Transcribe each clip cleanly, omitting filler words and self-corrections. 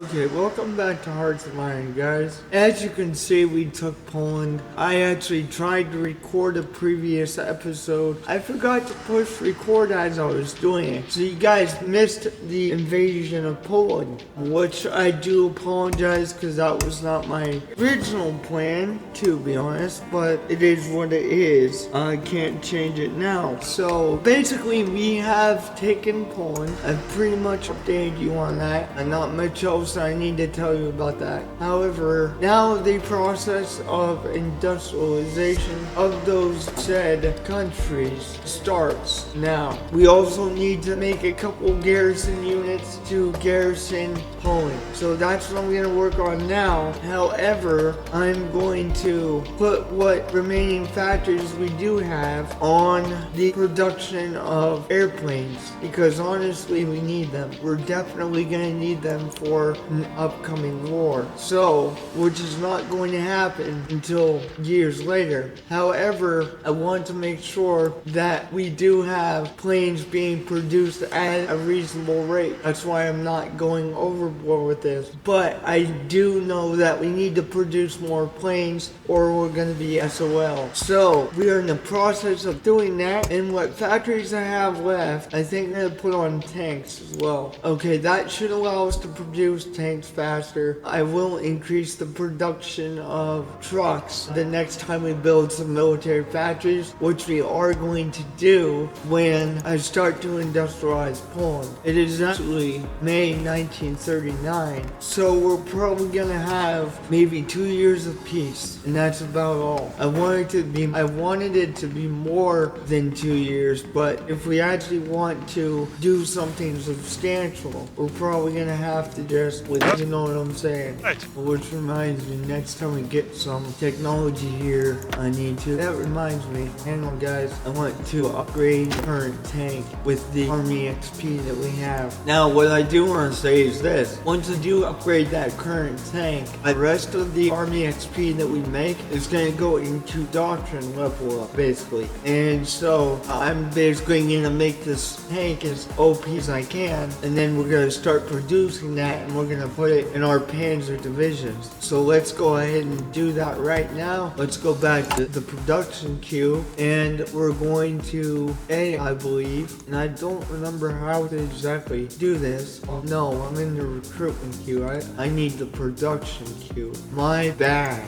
Okay, welcome back to Hearts of Iron, guys. As you can see, we took Poland. I actually tried to record a previous episode. I forgot to push record as I was doing it. So you guys missed the invasion of Poland, which I do apologize because that was not my original plan, to be honest, but it is what it is. I can't change it now. So basically, we have taken Poland. I've pretty much updated you on that, and not much else I need to tell you about that. However, now the process of industrialization of those said countries starts now. We also need to make a couple garrison units to garrison Poland. So that's what I'm going to work on now. However, I'm going to put what remaining factories we do have on the production of airplanes, because honestly we need them. We're definitely going to need them for an upcoming war, so which is not going to happen until years later. However, I want to make sure that we do have planes being produced at a reasonable rate. That's why I'm not going overboard with this, but I do know that we need to produce more planes or we're going to be SOL. So we are in the process of doing that, and what factories I have left, I think I'm going to put on tanks as well. Okay, that should allow us to produce tanks faster. I will increase the production of trucks the next time we build some military factories, which we are going to do when I start to industrialize Poland. It is actually May 1939, so we're probably gonna have maybe 2 years of peace, and that's about all. I wanted it to be more than 2 years, but if we actually want to do something substantial, we're probably gonna have to just, you know what I'm saying? Right. Which reminds me, next time we get some technology here, that reminds me, hang on guys, I want to upgrade current tank with the Army XP that we have. Now what I do want to say is this: once I do upgrade that current tank, the rest of the Army XP that we make is going to go into doctrine level up, basically. And so I'm basically going to make this tank as OP as I can, and then we're going to start producing that, and we're going to put it in our Panzer divisions. So let's go ahead and do that right now. Let's go back to the production queue, and we're going to I believe, and I don't remember how to exactly do this. No, I'm in the recruitment queue. I need the production queue. My bad.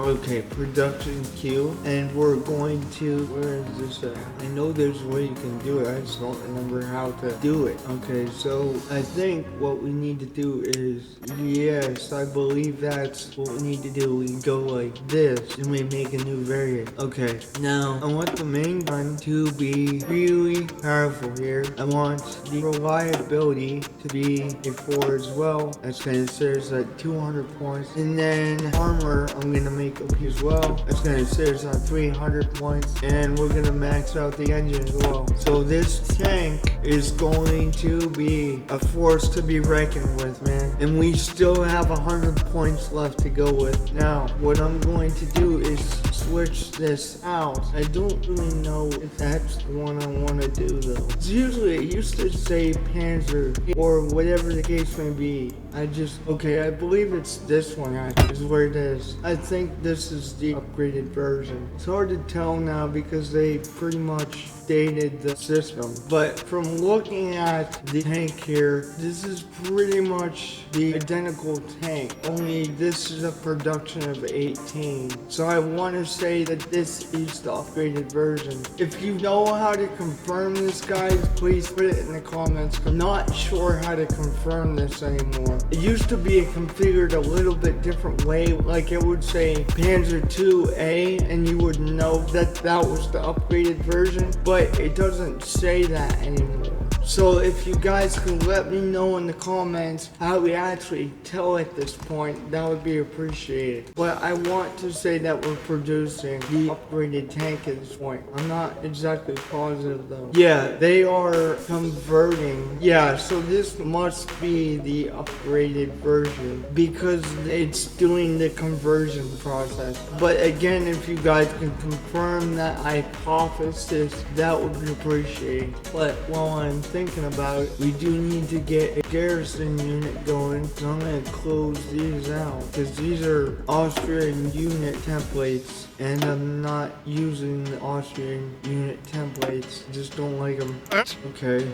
Okay, production queue, and we're going to, where is this at? I know there's a way you can do it, I just don't remember how to do it. Okay, so I think what we need to do is, yes, I believe that's what we need to do. We go like this, and we make a new variant. Okay, now I want the main gun to be really powerful here. I want the reliability to be a 4 as well. That's gonna say it's at 200 points. And then armor, I'm gonna make OP as well. That's gonna say it's at 300 points. And we're gonna max out the engine as well. So this tank is going to be a force to be reckoned with, man. And we still have 100 points left to go with. Now, what I'm going to do is switch this out. I don't really know if that's the one I want to do though. Usually it used to say Panzer or whatever the case may be. I believe it's this one actually is where it is. I think this is the upgraded version. It's hard to tell now because they pretty much dated the system, but from looking at the tank here, this is pretty much the identical tank, only this is a production of 18. So I want to say that this is the upgraded version. If you know how to confirm this, guys, please put it in the comments. I'm not sure how to confirm this anymore. It used to be configured a little bit different way, like it would say Panzer 2A, and you would know that that was the upgraded version, but it doesn't say that anymore. So if you guys could let me know in the comments how we actually tell at this point, that would be appreciated. But I want to say that we're producing the upgraded tank at this point. I'm not exactly positive though. Yeah, they are converting. Yeah, so this must be the upgraded version because it's doing the conversion process. But again, if you guys can confirm that hypothesis, that would be appreciated. But while I'm thinking about it, we do need to get a garrison unit going. So I'm gonna close these out because these are Austrian unit templates, and I'm not using the Austrian unit templates. I just don't like them. Okay.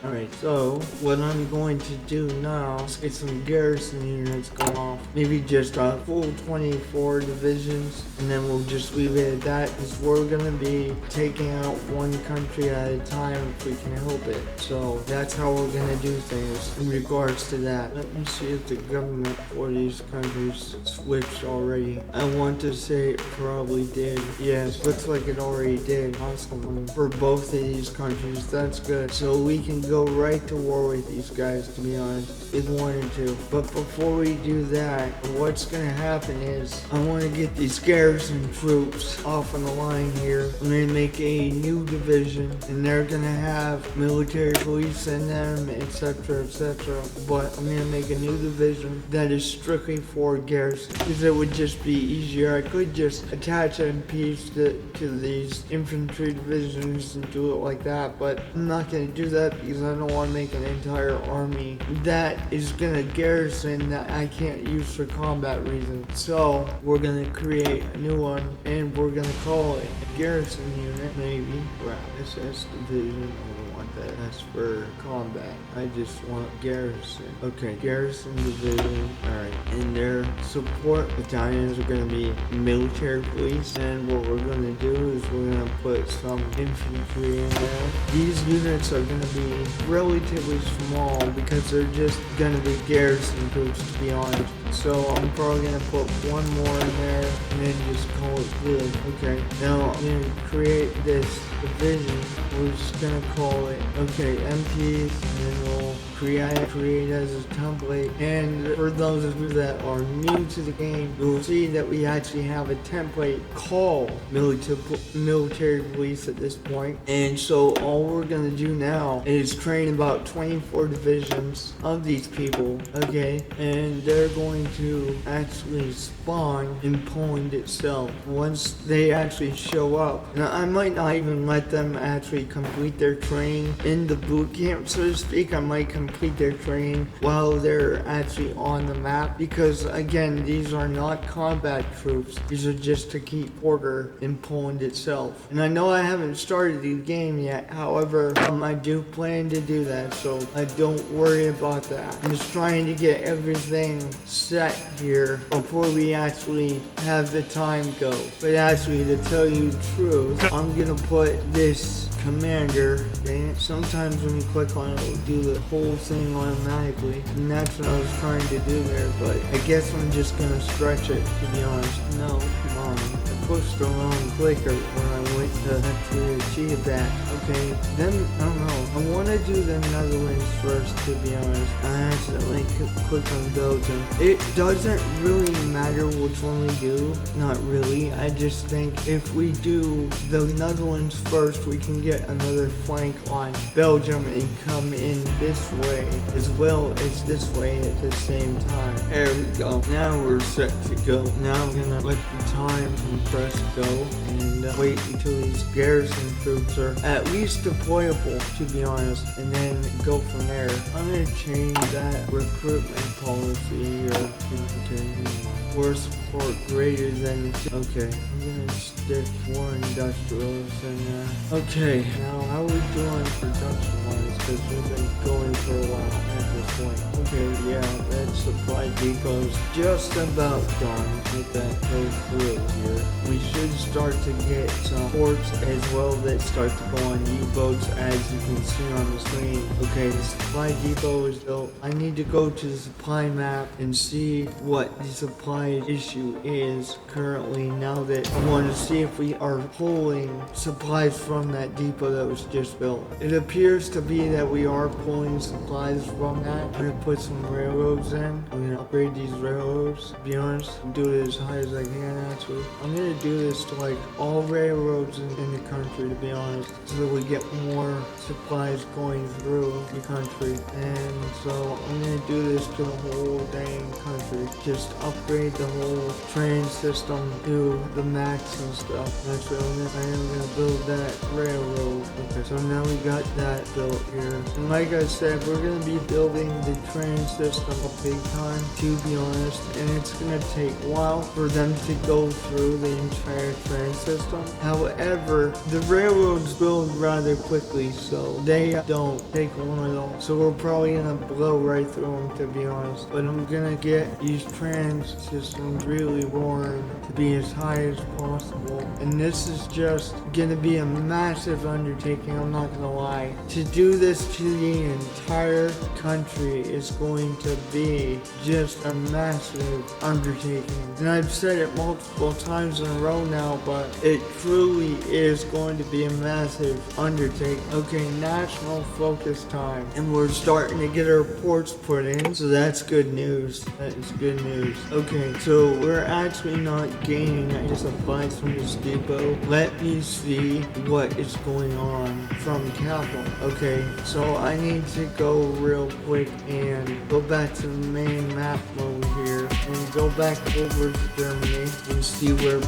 Alright, so what I'm going to do now is get some garrison units going off. Maybe just a full 24 divisions, and then we'll just leave it at that, because we're gonna be taking out one country at a time if we can help it. So that's how we're gonna do things in regards to that. Let me see if the government for these countries switched already. I want to say it probably did. Yes, looks like it already did. Awesome. For both of these countries, that's good. So we can go right to war with these guys, to be honest, if we wanted to. But before we do that, what's gonna happen is I want to get these garrison troops off on the line here. I'm gonna make a new division, and they're gonna have military police in them, etc, etc. But I'm gonna make a new division that is strictly for garrison, because it would just be easier. I could just attach MPs to these infantry divisions and do it like that, but I'm not gonna do that because I don't want to make an entire army that is gonna garrison that I can't use for combat reasons. So we're gonna create a new one, and we're gonna call it a garrison unit, maybe. Wow, SS division. That's for combat. I just want garrison. Okay, garrison division. Alright, and their support battalions are going to be military police. And what we're going to do is we're going to put some infantry in there. These units are going to be relatively small because they're just going to be garrison troops, to be honest. So I'm probably going to put one more in there and then just call it good. Okay, now I'm going to create this division. We're just going to call it, okay, MPs, and then we'll create as a template. And for those of you that are new to the game, you'll see that we actually have a template called military police at this point. And so all we're going to do now is train about 24 divisions of these people, okay, and they're going to actually spawn in Poland itself once they actually show up. Now I might not even let them actually complete their training in the boot camp, so to speak. I might complete their training while they're actually on the map, because again, these are not combat troops. These are just to keep order in Poland itself. And I know I haven't started the game yet, however, I do plan to do that, so I don't worry about that. I'm just trying to get everything set here before we actually have the time go. But actually, to tell you the truth, I'm gonna put this commander, dang it, sometimes when you click on it, it'll do the whole thing automatically, and that's what I was trying to do there, but I guess I'm just gonna stretch it, to be honest. No, come on, I pushed the wrong clicker when I went to actually achieve that. Okay, then, I don't know, I want to do the Netherlands first, to be honest. I accidentally clicked on Belgium. It doesn't really matter which one we do, not really. I just think if we do the Netherlands first, we can get another flank on Belgium and come in this way as well as this way at the same time. There we go. Now we're set to go. Now I'm gonna let the time compress go and wait until these garrison troops are at least deployable, to be honest, and then go from there. I'm gonna change that recruitment policy or war support greater than, okay, I'm gonna stick war industrials in there. Okay, now how are we doing production wise, because we've been going for a while at this point. Okay, yeah, that supply depot's just about done. Let that go through here. We should start to get some ports as well that start to go on U-boats, as you can see on the screen. Okay, the supply depot is built. I need to go to the supply map and see what the supply issue is currently, now that I want to see if we are pulling supplies from that depot that was just built. It appears to be that we are pulling supplies from that. I'm going to put some railroads in. I'm going and upgrade these railroads, to be honest. Do it as high as I can, actually. I'm gonna do this to like all railroads in the country, to be honest, so that we get more supplies going through the country. And so I'm gonna do this to the whole dang country. Just upgrade the whole train system to the max and stuff. That's what I am gonna build that railroad. Okay, so now we got that built here. And like I said, we're gonna be building the train system a big time, to be honest, and it's gonna take a while for them to go through the entire train system. However, the railroads build rather quickly, so they don't take long at all. So we're probably gonna blow right through them, to be honest. But I'm gonna get these train systems really roaring to be as high as possible. And this is just gonna be a massive undertaking, I'm not gonna lie. To do this to the entire country is going to be just a massive undertaking. And I've said it multiple times in a row now, but it truly is going to be a massive undertaking. Okay, national focus time. And we're starting to get our ports put in, so that's good news. That is good news. Okay, so we're actually not gaining any supplies from this depot. Let me see what is going on from capital. Okay, so I need to go real quick and go back to the main map mode here and go back over to Germany and see where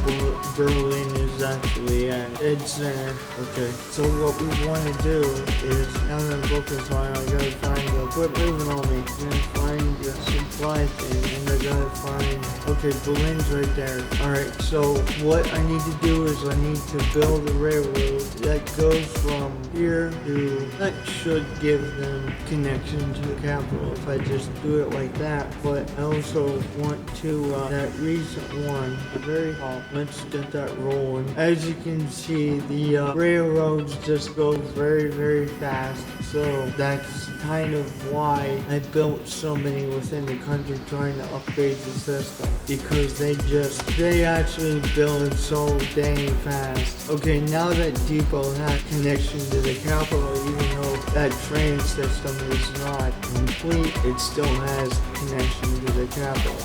Berlin is actually at. Dead center. Okay, so what we want to do is, now that I'm focused on it, I gotta find the, quit moving on me. I'm gonna find the supply thing, and I gotta find, okay, Berlin's right there. Alright, so what I need to do is I need to build a railroad that goes from here to, that should give them connection to the capital if I just do it like that. But I also want to, that recent one, the very top, let's get that rolling. As you can see, the railroads just go very, very fast. So that's kind of why I built so many within the country trying to upgrade the system, because they actually build so dang fast. Okay, now that depot has connection to the capital, even though that train system is not complete, it still has connection to the capital.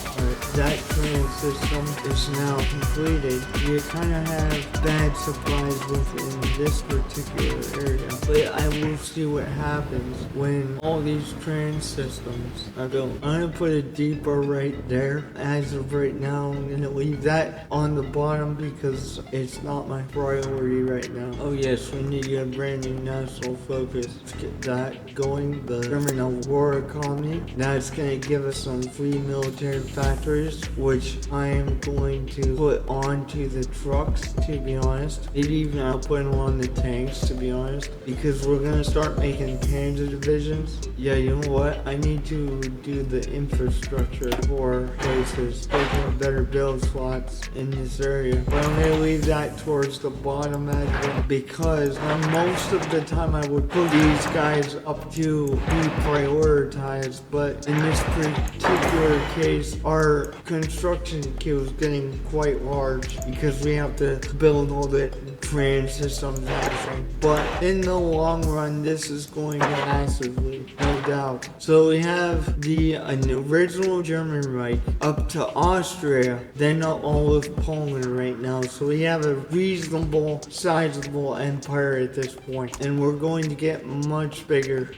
That train system is now completed. You kind of have bad supplies within this particular area, but I will see what happens when all these train systems are built. I'm gonna put a depot right there. As of right now, I'm gonna leave that on the bottom because it's not my priority right now. Oh yes, we need to get a brand new national focus. Let's get that going. The German war economy. That's gonna give us some free military factories, which I am going to put onto the trucks, to be honest. Maybe even I'll put them on the tanks, to be honest, because we're gonna start making Panzer divisions. Yeah, you know what? I need to do the infrastructure for places, making better build slots in this area. But I'm gonna leave that towards the bottom edge because most of the time I would put these guys up to be prioritized, but in this particular case, our construction queue is getting quite large because we have to build all the train systems and everything. But in the long run, this is going to massively, no doubt. So we have the original German Reich up to Austria, then all of Poland right now. So we have a reasonable, sizable empire at this point, and we're going to get much bigger,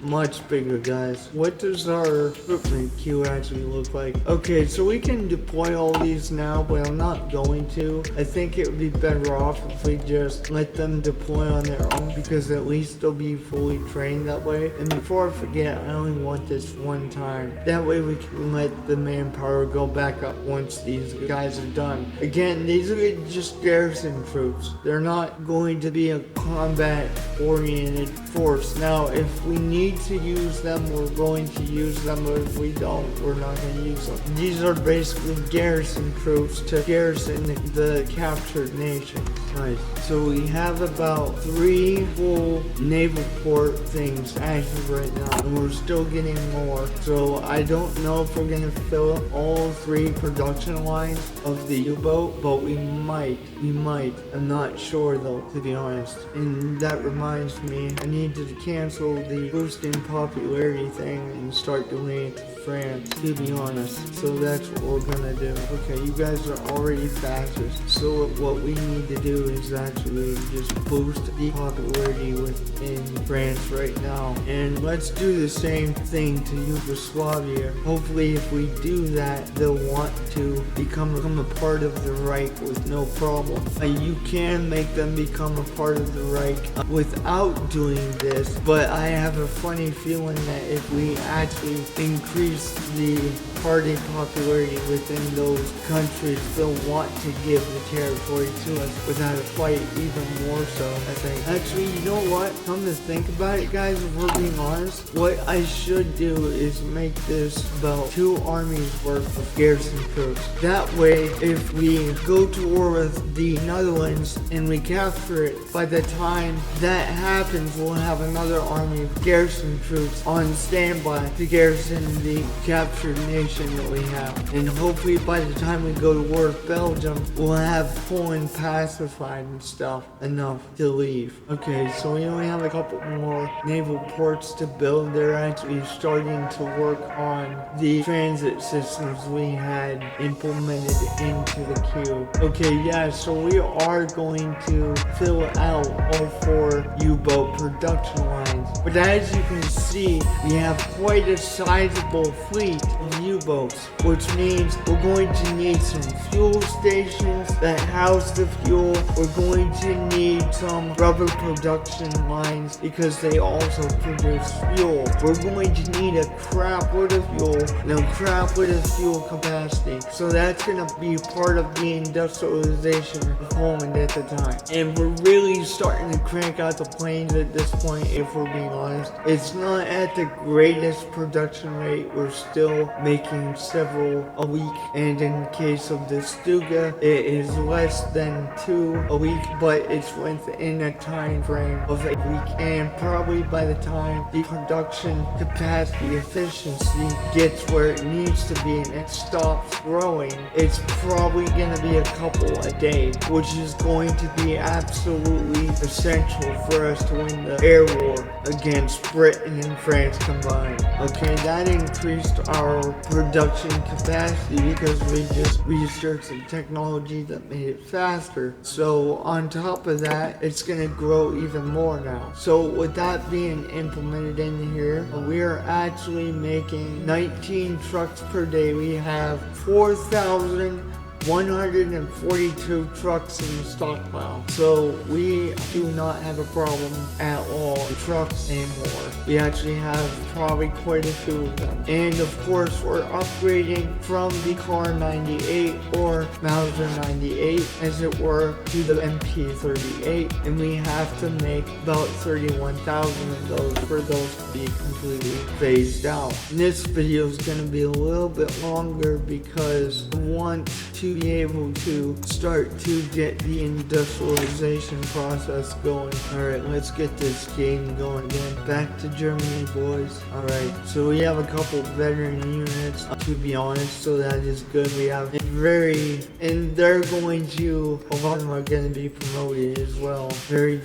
guys. What does our equipment queue actually look like? Okay, so we can deploy all these now, but I'm not going to. I think it would be better off if we just let them deploy on their own, because at least they'll be fully trained that way. And before I forget, I only want this one time. That way we can let the manpower go back up once these guys are done. Again, these are just garrison troops. They're not going to be a combat-oriented force. Now, if we need to use them, we're going to use them, but if we don't, we're not going to use them. These are basically garrison troops to garrison the captured nations. Nice. So we have about 3 full naval port things active right now, and we're still getting more. So I don't know if we're going to fill up all 3 production lines of the U-boat, but we might. I'm not sure though, to be honest. And that reminds me, I need to cancel the boosting popularity thing and start doing it to France, to be honest. So that's what we're gonna do. Okay, you guys are already fascist. So what we need to do is actually just boost the popularity within France right now. And let's do the same thing to Yugoslavia. Hopefully if we do that, they'll want to become a part of the Reich with no problem. You can make them become a part of the Reich without doing this, but I have a funny feeling that if we actually increase the party popularity within those countries, they'll want to give the territory to us without a fight, even more so, I think. Actually, you know what? Come to think about it, guys, if we're being honest, what I should do is make this about 2 armies worth of garrison troops. That way, if we go to war with the Netherlands and we capture it, by the time that happens, we'll have another army of garrison troops on standby to garrison the captured nation that we have. And hopefully by the time we go to war with Belgium, we'll have Poland pacified and stuff enough to leave. Okay, so we only have a couple more naval ports to build. They're actually starting to work on the transit systems we had implemented into the cube. Okay, yeah, so we are going to fill out all 4 U-boat production lines. But as you can see, we have quite a sizable fleet of U-boats, which means we're going to need some fuel stations that house the fuel. We're going to need some rubber production lines because they also produce fuel. We're going to need a crap load of fuel and a crap load of fuel capacity. So that's going to be part of the industrialization of Poland at the time. And we're really starting to crank out the planes at this point, if we're being honest. It's not at the greatest production rate. We're still making several a week, and in the case of the Stuga, it is less than 2 a week, but it's within a time frame of a week. And probably by the time the production capacity efficiency gets where it needs to be and it stops growing, it's probably going to be a couple a day, which is going to be absolutely essential for us to win the air war against Britain and France combined. Okay, that increased our production capacity because we just researched the technology that made it faster. So on top of that, it's going to grow even more now. So with that being implemented in here, we are actually making 19 trucks per day. We have 4,142 trucks in the stockpile. So we do not have a problem at all with trucks anymore. We actually have probably quite a few of them. And of course, we're upgrading from the Car 98 or Mauser 98, as it were, to the MP38. And we have to make about 31,000 of those for those to be completely phased out. And this video is going to be a little bit longer because I want to be able to start to get the industrialization process going. Alright, let's get this game going again. Back to Germany, boys. Alright, so we have a couple veteran units, to be honest, so that is good. We have and they're going to, a lot of them are going to be promoted as well very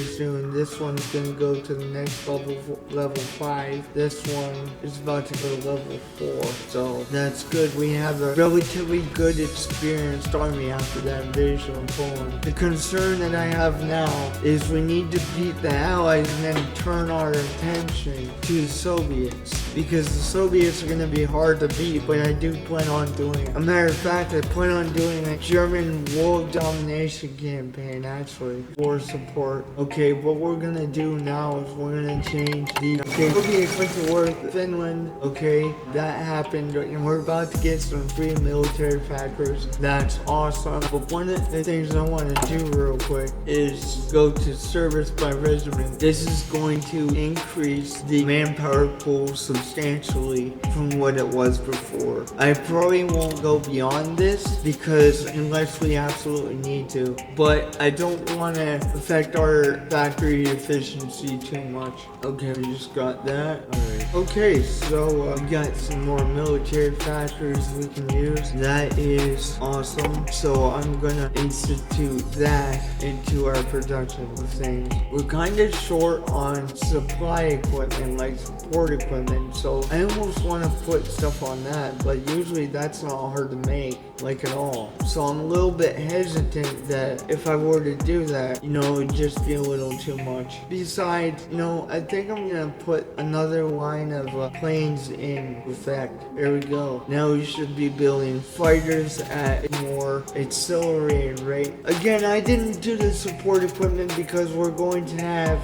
soon. This one's going to go to the next level 5. This one is about to go to level 4, so that's good. We have a relatively good experienced army after that invasion of Poland. The concern that I have now is we need to beat the Allies and then turn our attention to the Soviets, because the Soviets are going to be hard to beat, but I do plan on doing it. A matter of fact, I plan on doing a German world domination campaign, actually, for support. Okay, what we're going to do now is we're going to change the Soviet went to war with Finland. Okay, that happened, and we're about to get some free military factors. That's awesome. But one of the things I want to do real quick is go to service by regiment. This is going to increase the manpower pool substantially from what it was before. I probably won't go beyond this because unless we absolutely need to, but I don't want to affect our factory efficiency too much. Okay, we just got that. Alright. Okay, so we got some more military factories we can use. That is awesome. So I'm gonna institute that into our production of things. We're kind of short on supply equipment, like support equipment, so I almost want to put stuff on that, but usually that's not hard to make, like at all. So I'm a little bit hesitant that if I were to do that, it'd just be a little too much. Besides, I think I'm gonna put another line of planes in effect. There we go. Now we should be building fighters at a more accelerated rate. Again, I didn't do the support equipment because we're going to have,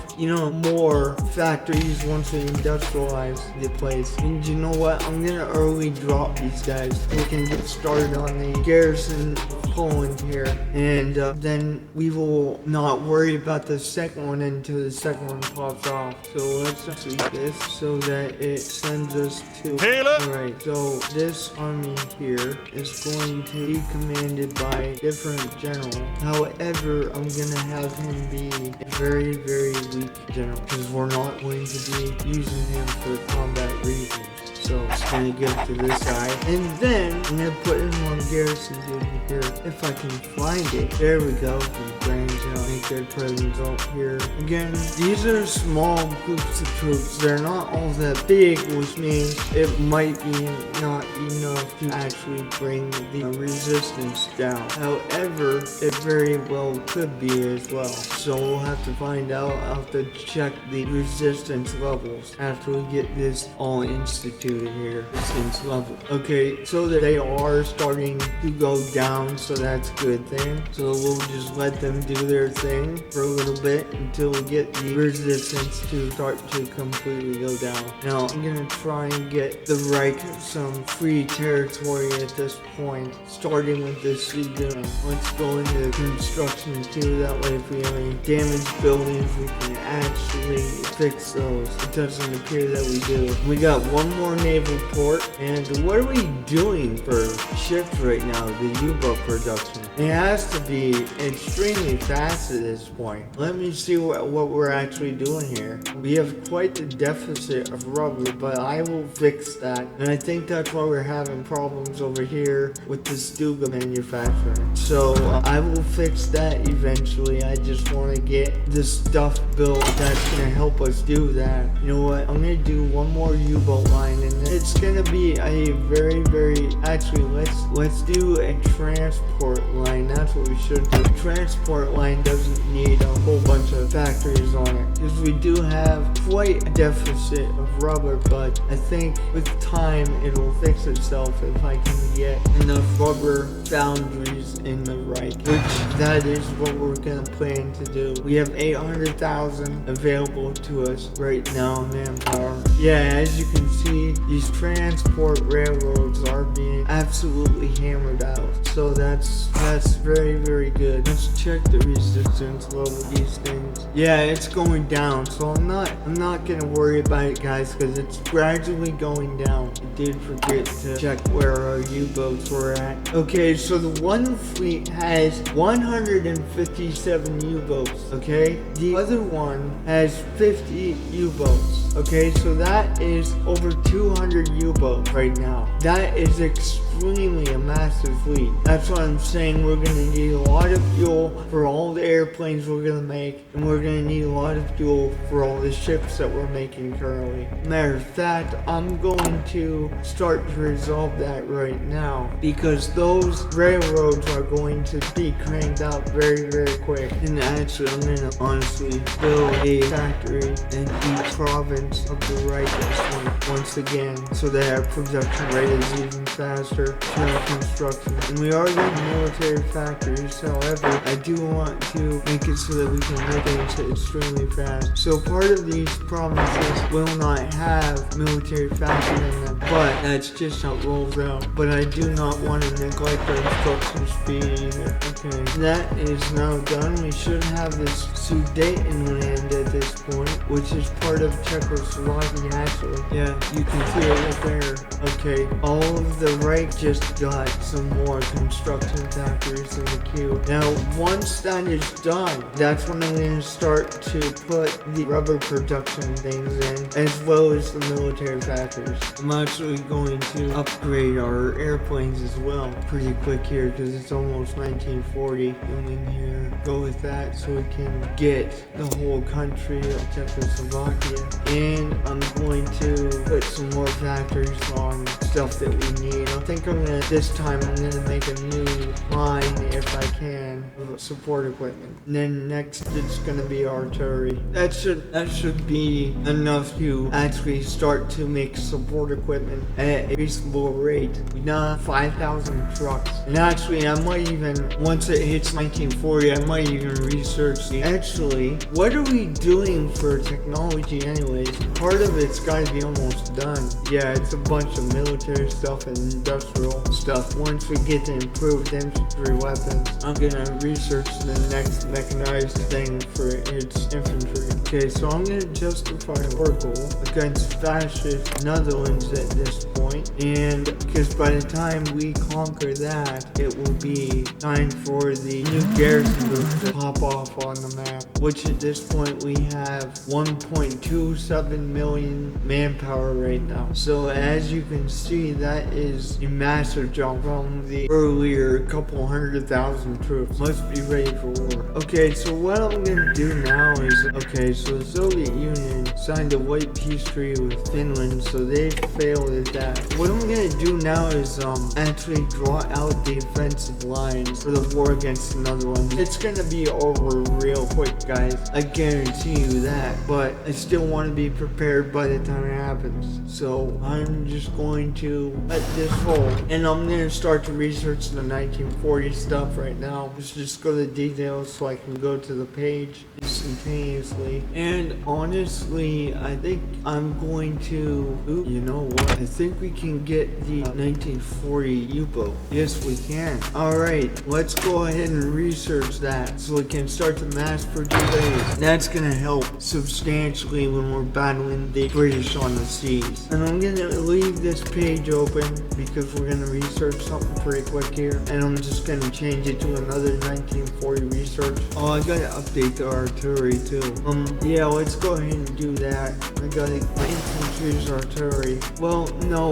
more factories once we industrialize the place. And you know what? I'm gonna early drop these guys. We can get started on the garrison of Poland here, and then we will not worry about the second one until the second one pops off. So let's see this so that it sends us to. Alright, so this army here is going to be commanded by a different general. However, I'm gonna have him be a very, very weak general because we're not going to be using him for combat reasons. So it's gonna give to this guy, and then I'm gonna put in one garrison dude here if I can find it. There we go. Branch out, make their presence up here. Again, these are small groups of troops. They're not all that big, which means it might be not enough to actually bring the resistance down. However, it very well could be as well. So we'll have to find out. I'll have to check the resistance levels after we get this all instituted here. Resistance level. Okay, so that they are starting to go down, so that's a good thing. So we'll just let them do their thing for a little bit until we get the resistance to start to completely go down. Now I'm gonna try and get the Reich some free territory at this point, starting with this Sudan. Let's go into construction too, that way if we have any damaged buildings we can actually fix those. It doesn't appear that we do. We got one more naval port, and what are we doing for shift right now? The U-boat production. It has to be extremely fast at this point. Let me see what we're actually doing here. We have quite the deficit of rubber, but I will fix that. And I think that's why we're having problems over here with the Stuga manufacturing. So I will fix that eventually. I just want to get the stuff built that's going to help us do that. You know what? I'm going to do one more U-boat line, and it's going to be a very, actually let's do a transport line. That's what we should do. Transport line doesn't need a whole bunch of factories on it because we do have quite a deficit of rubber, but I think with time it'll fix itself if I can get enough rubber foundries in the Reich, which that is what we're gonna plan to do. We have 800,000 available to us right now, manpower. Yeah, as you can see, these transport railroads are being absolutely hammered out, so that's very good. Let's check the resistance level of these things. Yeah, it's going down, so I'm not gonna worry about it, guys, because it's gradually going down. I did forget to check where our U-boats were at. Okay, so the one fleet has 157 U-boats, okay? The other one has 50 U-boats, okay? So that is over 200 U-boats right now. That is extremely a massive fleet. That's what I'm saying. We're gonna need a lot of fuel for all the airplanes we're gonna make, and we're gonna need a lot of fuel for all the ships that we're making currently. Matter of fact, I'm going to start to resolve that right now because those railroads are going to be cranked out very quick. And actually, I'm gonna honestly build a factory in each province of the Reich once again, so that our production rate is even faster during construction. And we are getting military factories, however, I do want to make it so that we can make it extremely fast. So part of these provinces will not have military factories in them, but that's just how it rolls out. But I do not want to neglect our construction speed either. Okay, that is now done. We should have this Sudetenland at this point, which is part of Czechoslovakia actually. Yeah, you can see it right there. Okay, all of the Reich just got some more construction factories in the queue. Now, once that is done, that's when I'm going to start to put the rubber production things in, as well as the military factories. I'm actually going to upgrade our airplanes as well pretty quick here, because it's almost 1940. In here, go with that so we can get the whole country of Czechoslovakia. And I'm going to put some more factories on stuff that we need. I think this time I'm gonna make a new line, if I can, of support equipment. And then next it's gonna be artillery. That should be enough to actually start to make support equipment at a reasonable rate. We now have 5,000 trucks. And actually I might even, once it hits 1940, I might even research actually, what are we doing for technology anyways? Part of it's gotta be almost done. Yeah, it's a bunch of military stuff and industrial stuff. Once we get to improved infantry weapons, I'm gonna research the next mechanized thing for its infantry. Okay, so I'm gonna justify war goal against fascist Netherlands at this point, and because by the time we conquer that, it will be time for the new garrison group to pop off on the map, which at this point we have 1.27 million manpower right now. So as you can see, that is a massive jump from the earlier couple 100,000 troops. Must be ready for war. Okay, so what I'm gonna do now is, okay, so the Soviet Union signed a white peace treaty with Finland, so they failed at that. What I'm gonna do now is actually draw out the offensive lines for the war against another one. It's gonna be over real quick, guys. I guarantee you that. But I still want to be prepared by the time it happens. So I'm just going to let this hold. And I'm going to start to research the 1940 stuff right now. Let's just go to details so I can go to the page instantaneously. And honestly, I think I'm going to, you know what? I think we can get the 1940 U-boat. Yes, we can. Alright, let's go ahead and research that so we can start to mass produce these. That's gonna help substantially when we're battling the British on the seas. And I'm gonna leave this page open because we're gonna research something pretty quick here. And I'm just gonna change it to another 1940 research. Oh, I gotta update the artillery too. Yeah, let's go ahead and do that. I gotta my infantry's artillery. Well, no,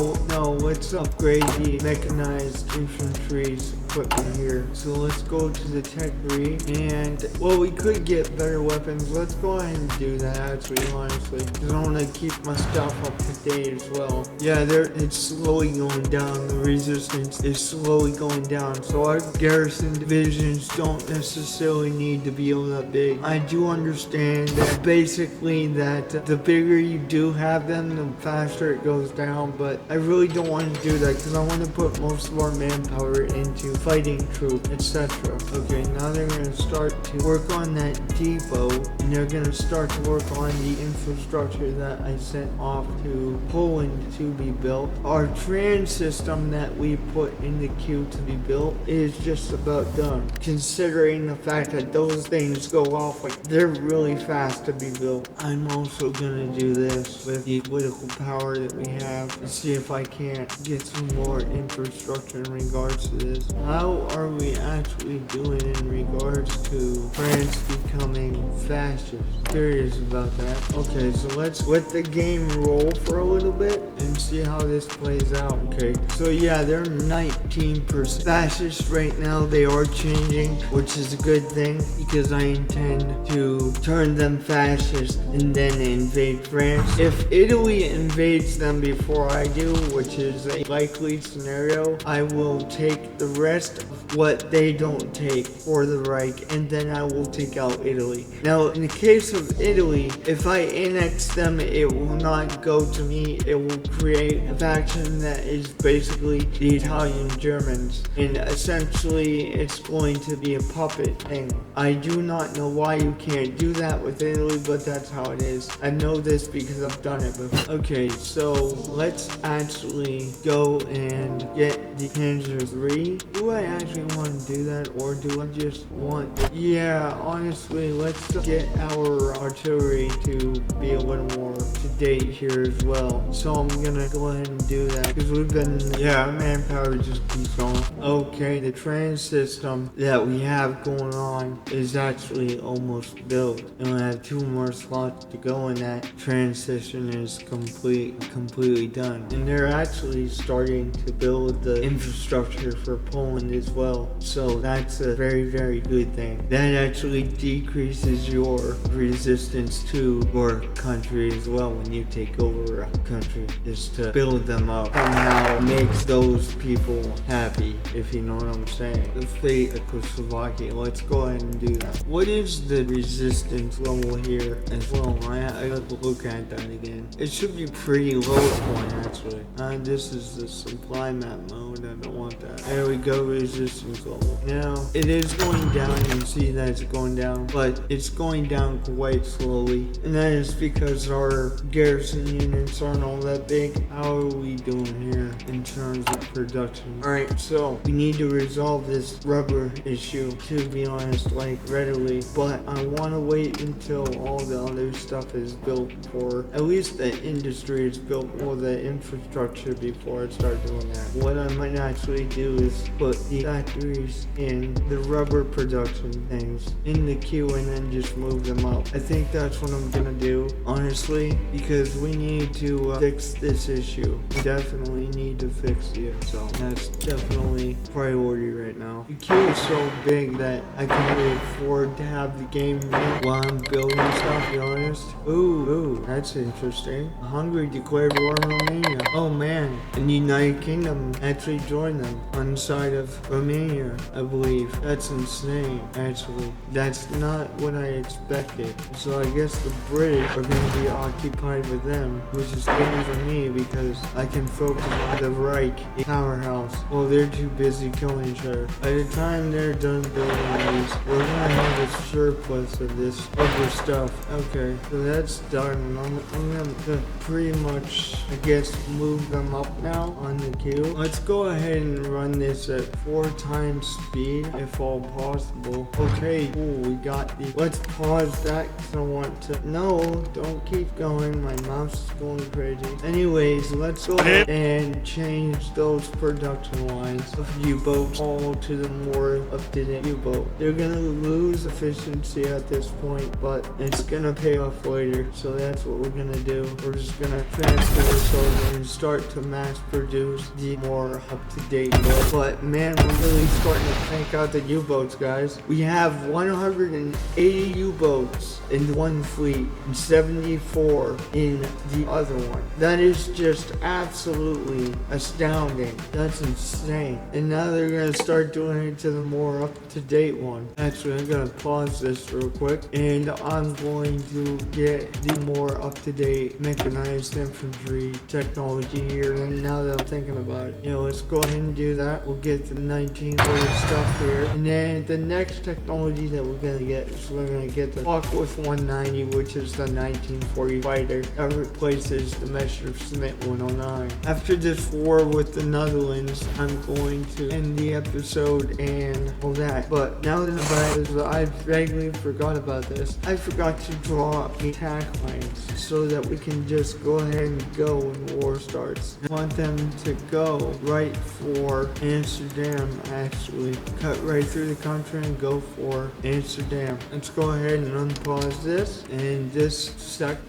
let's upgrade the mechanized infantry's equipment here. So let's go to the tech 3, and well, we could get better weapons. Let's go ahead and do that actually, honestly, because I want to keep my stuff up to date as well. Yeah, it's slowly going down. The resistance is slowly going down, so our garrison divisions don't necessarily need to be all that big. I do understand that basically that the bigger you do have them, the faster it goes down, but I really don't want to do that because I want to put most of our manpower into fighting troops, etc. Okay, now they're going to start to work on that depot, and they're going to start to work on the infrastructure that I sent off to Poland to be built. Our train system that we put in the queue to be built is just about done, considering the fact that those things go off like they're really fast to be built. I'm also going to do this with the political power that we have and see if I can't get some more infrastructure in regards to this. How are we actually doing in regards to France becoming fascist? Curious about that. Okay, so let's let the game roll for a little bit and see how this plays out. Okay, so yeah, they're 19% fascist right now. They are changing, which is a good thing because I intend to turn them fascist and then invade France. If Italy invades them before I do, which is a likely scenario, I will take the rest of what they don't take for the Reich, and then I will take out Italy. Now, in the case of Italy, if I annex them, it will not go to me. It will create a faction that is basically the Italian Germans, and essentially it's going to be a puppet thing. I do not know why you can't do that with Italy. Italy, but that's how it is. I know this because I've done it before. Okay, so let's actually go and get the Panzer 3. Do I actually want to do that, or do I just want... Yeah, honestly, let's get our artillery to be a little more to date here as well. So I'm gonna go ahead and do that, because we've been... Yeah, our manpower just keeps going. Okay, the train system that we have going on is actually almost built, and we have 2 more slots to go, and that transition is completely done. And they're actually starting to build the infrastructure for Poland as well, so that's a very good thing. That actually decreases your resistance to your country as well when you take over a country, is to build them up. Somehow makes those people happy, if you know what I'm saying. The fate of Czechoslovakia, let's go ahead and do that. What is the resistance level here as well? I have to look at that again. It should be pretty low at point actually. This is the supply map mode. I don't want that. There we go, resistance level. Now it is going down. You can see that it's going down, but it's going down quite slowly, and that is because our garrison units aren't all that big. How are we doing here in terms of production? Alright, so we need to resolve this rubber issue, to be honest, like readily, but I want to wait until all the other stuff is built, for at least the industry is built, or the infrastructure, before I start doing that. What I might actually do is put the factories in the rubber production things in the queue and then just move them up. I think that's what I'm gonna do, honestly, because we need to fix this issue. We definitely need to fix it, so that's definitely priority right now. The queue is so big that I can't really afford to have the game while I'm building stuff, to be honest. Ooh, that's interesting. Hungary declared war on Romania. Oh man, and the United Kingdom actually joined them on the side of Romania, I believe. That's insane, actually. That's not what I expected. So I guess the British are going to be occupied with them, which is good for me because I can focus on the Reich powerhouse. Well, they're too busy killing each other. By the time they're done building these, we're going to have a surplus of this other stuff. Okay, so that's done. I'm going to pretty much, I guess, move them up now on the queue. Let's go ahead and run this at 4 times speed, if all possible. Okay, cool, we got the... Let's pause that because I want to... No, don't keep going. My mouse is going crazy. Anyways, let's go ahead and change those production lines of U-boats all to the more up-to-date U-boat. They're gonna lose efficiency at this point, but it's gonna pay off later. So that's what we're gonna do. We're just gonna transfer this over and start to mass produce the more up-to-date boat. But man, we're really starting to crank out the U-boats, guys. We have 180 U-boats in one fleet and 74 in the other one. That is just absolutely astounding. That's insane. And now they're gonna start doing it to the more up-to-date one. Actually, I'm gonna pause this real quick, and I'm going to get the more up-to-date mechanized infantry technology here. And now that I'm thinking about it, let's go ahead and do that. We'll get the 1940 stuff here, and then the next technology that we're gonna get is we're gonna get the Clockworth 190, which is the 1940 fighter that replaces the Messerschmitt 109. After this war with the Netherlands, I'm going to end the episode and all that. But now that I vaguely forgot about this, I forgot to draw attack lines so that we can just go ahead and go when war starts. I want them to go right for Amsterdam, actually. Cut right through the country and go for Amsterdam. Let's go ahead and unpause this. And this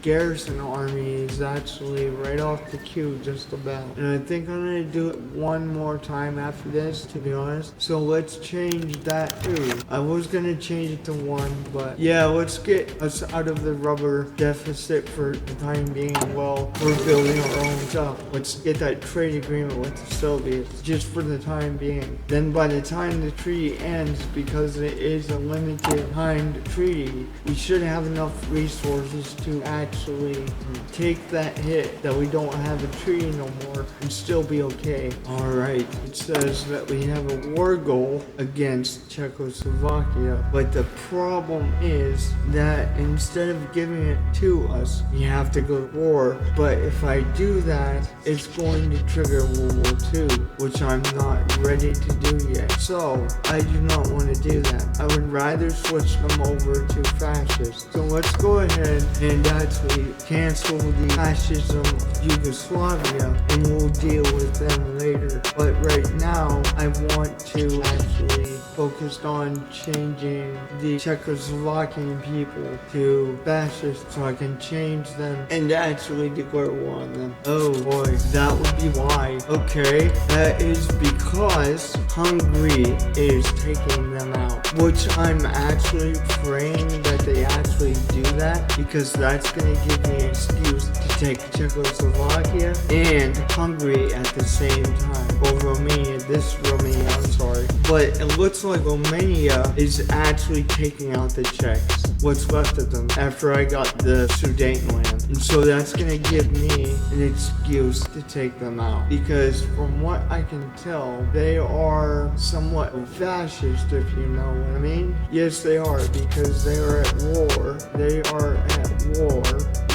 garrison army is actually right off the queue just about. And I think I'm going to do it one more time after this, to be honest. So let's change that too. I was going to change it to 1, but yeah, let's get us out of the rubber deficit for the time being while we're building our own stuff. Let's get that trade agreement with the Soviets just for the time being. Then by the time the treaty ends, because it is a limited timed treaty, we should have enough resources to actually take that hit that we don't have a treaty no more and still be okay. Alright, it says that we have a war goal against Czechoslovakia, but the problem is that that instead of giving it to us, we have to go to war. But if I do that, it's going to trigger World War II, which I'm not ready to do yet. So I do not want to do that. I would rather switch them over to fascist. So let's go ahead and actually cancel the fascism of Yugoslavia, and we'll deal with them later. But right now, I want to actually focus on changing the Czechoslovakian people to fascists so I can change them and actually declare war on them. Oh boy, that would be why. Okay, that is because Hungary is taking them out, which I'm actually praying that they actually do that, because that's going to give me an excuse to take Czechoslovakia and Hungary at the same time. Or Romania, I'm sorry. But it looks like Romania is actually taking out the Czechs, what's left of them, after I got the Sudetenland. And so that's going to give me an excuse to take them out, because from what I can tell, they are somewhat fascist, if you know what I mean. Yes, they are, because they are at war. They are at war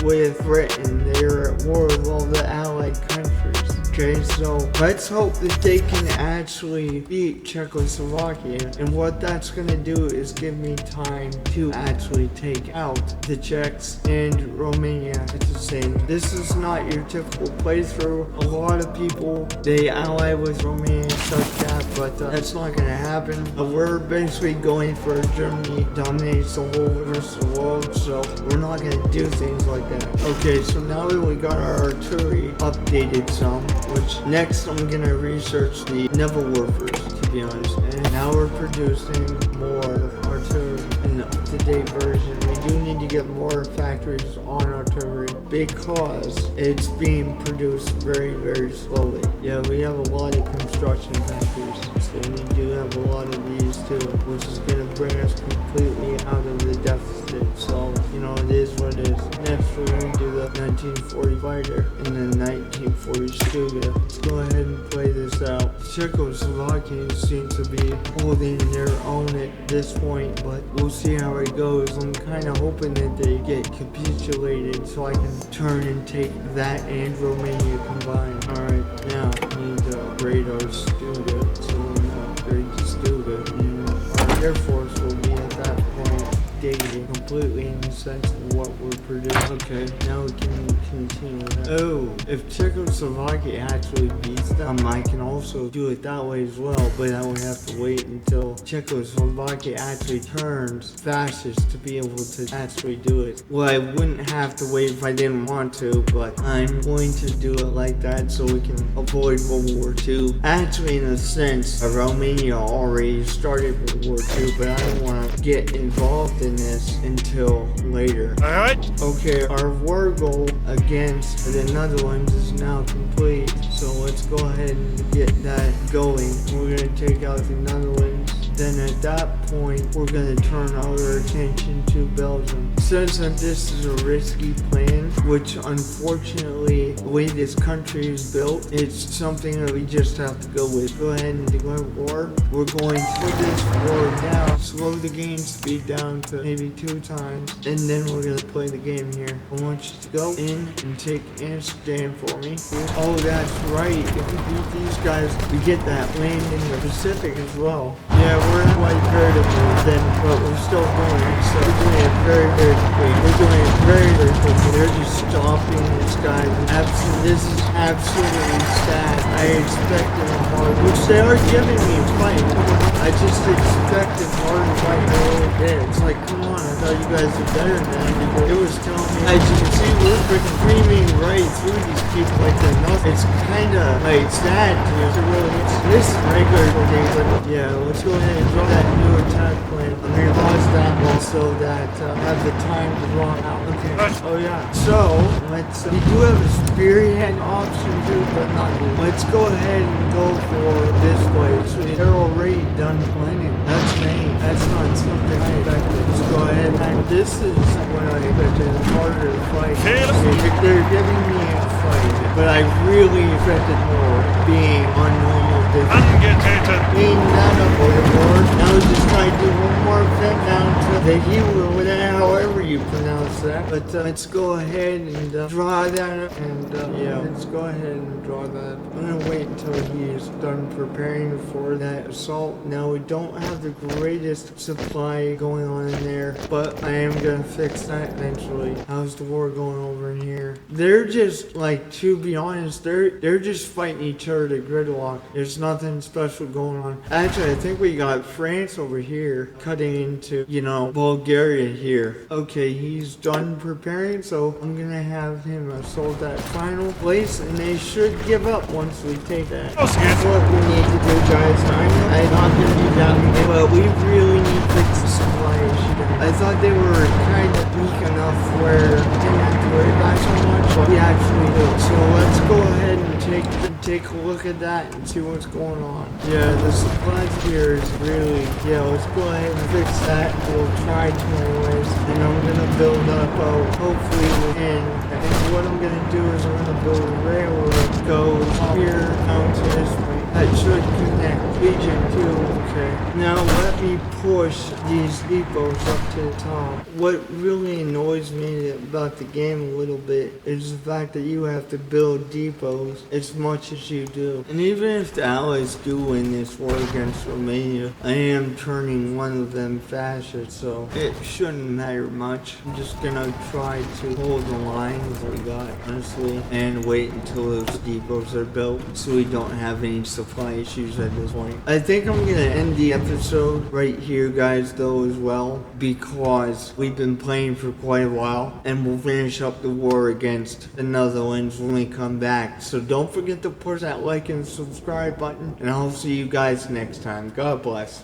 with Britain. They are at war with all the allied countries. Okay, so let's hope that they can actually beat Czechoslovakia, and what that's going to do is give me time to actually take out the Czechs and Romania at the same. This is not your typical playthrough. A lot of people, they ally with Romania and such that, but that's not going to happen. We're basically going for Germany dominates the whole rest of the world, so we're not going to do things like that. Okay, so now that we got our artillery updated some, which next I'm gonna research the naval warfare, to be honest. And now we're producing more artillery in the up-to-date version. We do need to get more factories on artillery because it's being produced very, very slowly. Yeah, we have a lot of construction factories, so we do have a lot of these too, which is gonna bring us completely out of the deficit. So, you know, it is what it is. Next, we're gonna do the 1940 fighter and the 1940 Stuga. Let's go ahead and play this out. Czechoslovakians seem to be holding their own at this point, but we'll see how it goes. I'm kind of hoping that they get capitulated so I can turn and take that and Romania combined. Alright, now we need to upgrade our Stuga, so we're gonna upgrade the Stuga, and our Air Force will be at that point dated completely in the sense of what we're producing. Okay, now we can continue with that. Oh, if Czechoslovakia actually beats them, I can also do it that way as well, but I would have to wait until Czechoslovakia actually turns fascist to be able to actually do it. Well, I wouldn't have to wait if I didn't want to, but I'm going to do it like that so we can avoid World War II. Actually, in a sense, Romania already started World War II, but I don't want to get involved in this until later. Alright. Okay, our war goal against the Netherlands is now complete, so let's go ahead and get that going. We're going to take out the Netherlands. Then at that point, we're going to turn our attention to Belgium. It says that this is a risky plan, which unfortunately, the way this country is built, it's something that we just have to go with. Go ahead and declare war. We're going to put this war down, slow the game speed down to maybe 2 times, and then we're going to play the game here. I want you to go in and take Amsterdam for me. Oh, that's right. If we beat these guys, we get that land in the Pacific as well. Yeah, we're quite comparatively then, but we're still doing it, so we're doing it very, very quickly. We're doing it very, very quickly. They're just stopping this guy. This is absolutely sad. I expected a hard, which they are giving me a fight. I just expected hard fight a little bit. It's like, come on, I thought you guys were better than that. It was telling me, as you can see, we're freaking screaming right through these people like they're nothing. It's kind of like sad to really, this is regular thing, but yeah, let's go ahead and draw that new attack plan. I'm going to pause that one so that have the time to draw out. Okay. Oh yeah. So let's. We do have a spearhead option too, but not. Let's go ahead and go for this way. So they're already done planning. That's me. That's not something I expected. Let's go ahead and this is what I expected. It's harder to fight. They're giving me a fight, but I really expected more being on normal difficulty. Being that avoidable. Now just try to do one more thing down to the heel or whatever, however you that. But let's go ahead and draw that up. And yeah, let's go ahead and draw that. I'm gonna wait until he's done preparing for that assault. Now we don't have the greatest supply going on in there, but I am gonna fix that eventually. How's the war going over in here? They're just like, to be honest, they're just fighting each other to gridlock. There's nothing special going on. Actually, I think we got France over here cutting into, you know, Bulgaria here. Okay, he's done preparing, so I'm gonna have him assault that final place, and they should give up once we take that. That's what we need to do, guys. I'm not gonna be that, but we really need to fix the supply issue. I thought they were kind of weak enough where we didn't have to worry about so much, but we actually do. So let's go ahead and take a look at that and see what's going on. Yeah, the supplies here is really, yeah, let's go ahead and fix that. We'll try to anyways, and I'm gonna build up, hopefully we can. And what I'm gonna do is I'm gonna build a railroad that goes here down to this point. That should connect Legion 2. Okay. Now let me push these depots up to the top. What really annoys me about the game a little bit is the fact that you have to build depots as much as you do. And even if the Allies do win this war against Romania, I am turning one of them fascist, so it shouldn't matter much. I'm just gonna try to hold the line with what we got, honestly, and wait until those depots are built so we don't have any supply issues at this point. I think I'm gonna end the episode right here, guys, though, as well, because we've been playing for quite a while, and we'll finish up the war against the Netherlands when we come back. So don't forget to push that like and subscribe button, and I'll see you guys next time. God bless.